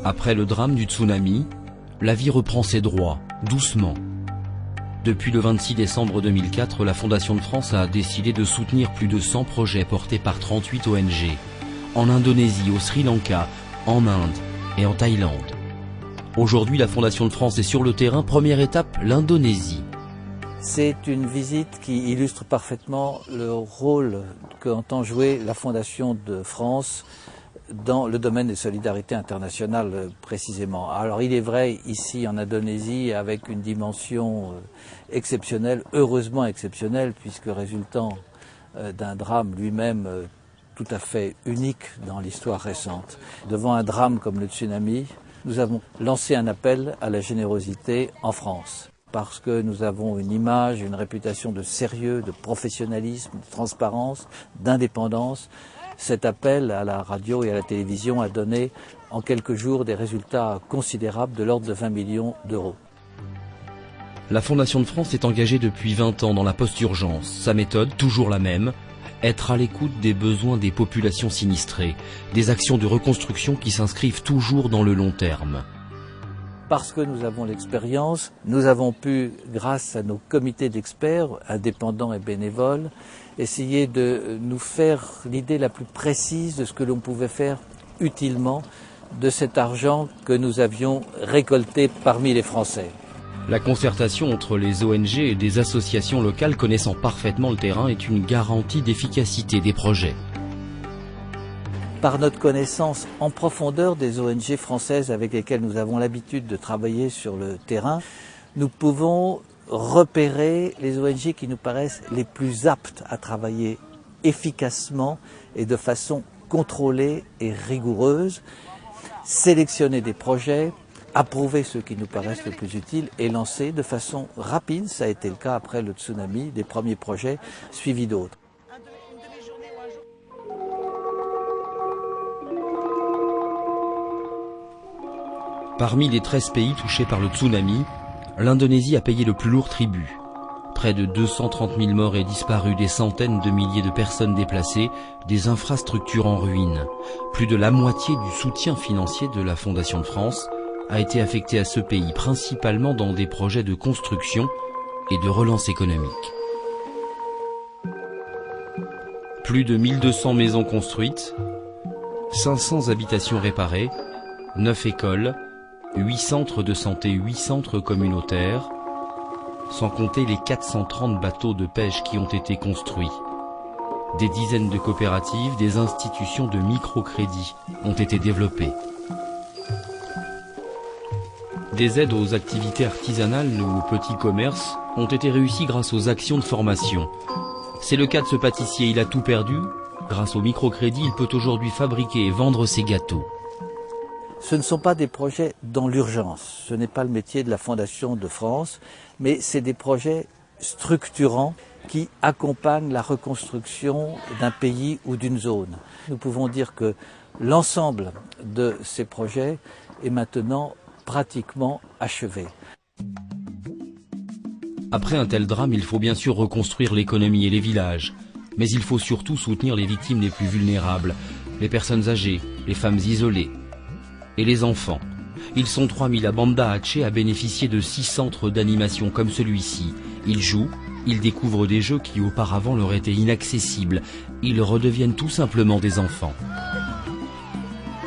Après le drame du tsunami, la vie reprend ses droits, doucement. Depuis le 26 décembre 2004, la Fondation de France a décidé de soutenir plus de 100 projets portés par 38 ONG, en Indonésie, au Sri Lanka, en Inde et en Thaïlande. Aujourd'hui, la Fondation de France est sur le terrain. Première étape, l'Indonésie. C'est une visite qui illustre parfaitement le rôle qu'entend jouer la Fondation de France dans le domaine des solidarités internationales précisément. Alors il est vrai ici en Indonésie avec une dimension exceptionnelle, heureusement exceptionnelle, puisque résultant d'un drame lui-même tout à fait unique dans l'histoire récente. Devant un drame comme le tsunami, nous avons lancé un appel à la générosité en France. Parce que nous avons une image, une réputation de sérieux, de professionnalisme, de transparence, d'indépendance. Cet appel à la radio et à la télévision a donné en quelques jours des résultats considérables de l'ordre de 20 millions d'euros. La Fondation de France est engagée depuis 20 ans dans la post-urgence. Sa méthode, toujours la même, être à l'écoute des besoins des populations sinistrées, des actions de reconstruction qui s'inscrivent toujours dans le long terme. Parce que nous avons l'expérience, nous avons pu, grâce à nos comités d'experts, indépendants et bénévoles, essayer de nous faire l'idée la plus précise de ce que l'on pouvait faire utilement de cet argent que nous avions récolté parmi les Français. La concertation entre les ONG et des associations locales connaissant parfaitement le terrain est une garantie d'efficacité des projets. Par notre connaissance en profondeur des ONG françaises avec lesquelles nous avons l'habitude de travailler sur le terrain, nous pouvons repérer les ONG qui nous paraissent les plus aptes à travailler efficacement et de façon contrôlée et rigoureuse, sélectionner des projets, approuver ceux qui nous paraissent les plus utiles et lancer de façon rapide, ça a été le cas après le tsunami, des premiers projets suivis d'autres. Parmi les 13 pays touchés par le tsunami, l'Indonésie a payé le plus lourd tribut. Près de 230 000 morts et disparus, des centaines de milliers de personnes déplacées, des infrastructures en ruine. Plus de la moitié du soutien financier de la Fondation de France a été affecté à ce pays, principalement dans des projets de construction et de relance économique. Plus de 1200 maisons construites, 500 habitations réparées, 9 écoles, 8 centres de santé, 8 centres communautaires, sans compter les 430 bateaux de pêche qui ont été construits. Des dizaines de coopératives, des institutions de microcrédit ont été développées. Des aides aux activités artisanales ou aux petits commerces ont été réussies grâce aux actions de formation. C'est le cas de ce pâtissier, il a tout perdu. Grâce au microcrédit, il peut aujourd'hui fabriquer et vendre ses gâteaux. Ce ne sont pas des projets dans l'urgence, ce n'est pas le métier de la Fondation de France, mais c'est des projets structurants qui accompagnent la reconstruction d'un pays ou d'une zone. Nous pouvons dire que l'ensemble de ces projets est maintenant pratiquement achevé. Après un tel drame, il faut bien sûr reconstruire l'économie et les villages. Mais il faut surtout soutenir les victimes les plus vulnérables, les personnes âgées, les femmes isolées et les enfants. Ils sont 3000 à Banda Aceh à bénéficier de 6 centres d'animation comme celui-ci. Ils jouent, ils découvrent des jeux qui auparavant leur étaient inaccessibles. Ils redeviennent tout simplement des enfants.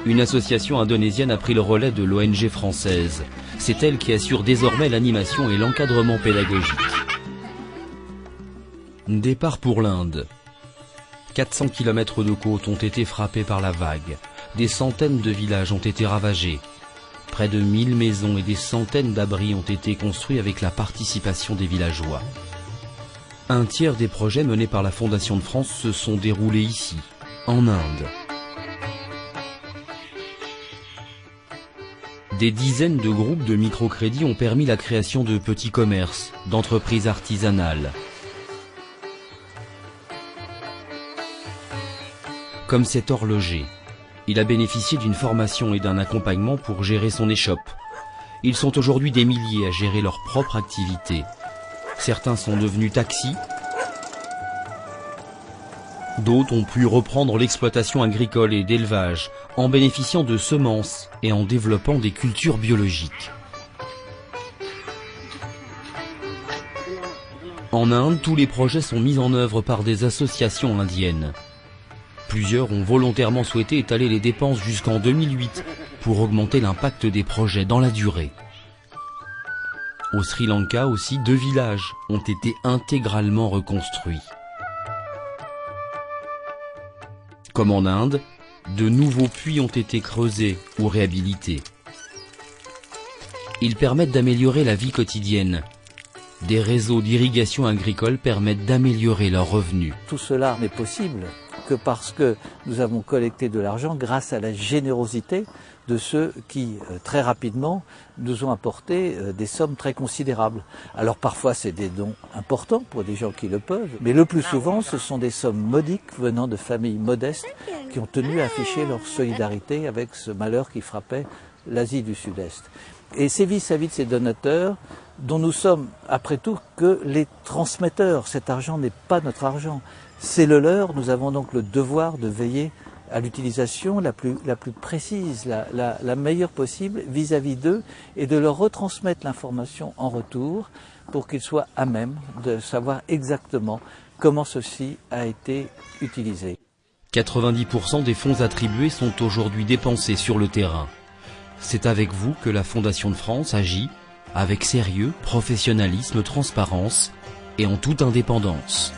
Une association indonésienne a pris le relais de l'ONG française. C'est elle qui assure désormais l'animation et l'encadrement pédagogique. Départ pour l'Inde. 400 km de côtes ont été frappés par la vague. Des centaines de villages ont été ravagés. Près de 1000 maisons et des centaines d'abris ont été construits avec la participation des villageois. Un tiers des projets menés par la Fondation de France se sont déroulés ici, en Inde. Des dizaines de groupes de microcrédits ont permis la création de petits commerces, d'entreprises artisanales. Comme cet horloger, il a bénéficié d'une formation et d'un accompagnement pour gérer son échoppe. Ils sont aujourd'hui des milliers à gérer leur propre activité. Certains sont devenus taxis. D'autres ont pu reprendre l'exploitation agricole et d'élevage en bénéficiant de semences et en développant des cultures biologiques. En Inde, tous les projets sont mis en œuvre par des associations indiennes. Plusieurs ont volontairement souhaité étaler les dépenses jusqu'en 2008 pour augmenter l'impact des projets dans la durée. Au Sri Lanka aussi, 2 villages ont été intégralement reconstruits. Comme en Inde, de nouveaux puits ont été creusés ou réhabilités. Ils permettent d'améliorer la vie quotidienne. Des réseaux d'irrigation agricole permettent d'améliorer leurs revenus. Tout cela n'est possible que parce que nous avons collecté de l'argent grâce à la générosité de ceux qui, très rapidement, nous ont apporté des sommes très considérables. Alors parfois c'est des dons importants pour des gens qui le peuvent, mais le plus souvent ce sont des sommes modiques venant de familles modestes qui ont tenu à afficher leur solidarité avec ce malheur qui frappait l'Asie du Sud-Est. Et c'est vis-à-vis de ces donateurs dont nous sommes, après tout, que les transmetteurs. Cet argent n'est pas notre argent, c'est le leur. Nous avons donc le devoir de veiller à l'utilisation la plus précise, la meilleure possible vis-à-vis d'eux et de leur retransmettre l'information en retour pour qu'ils soient à même de savoir exactement comment ceci a été utilisé. 90% des fonds attribués sont aujourd'hui dépensés sur le terrain. C'est avec vous que la Fondation de France agit, avec sérieux, professionnalisme, transparence et en toute indépendance.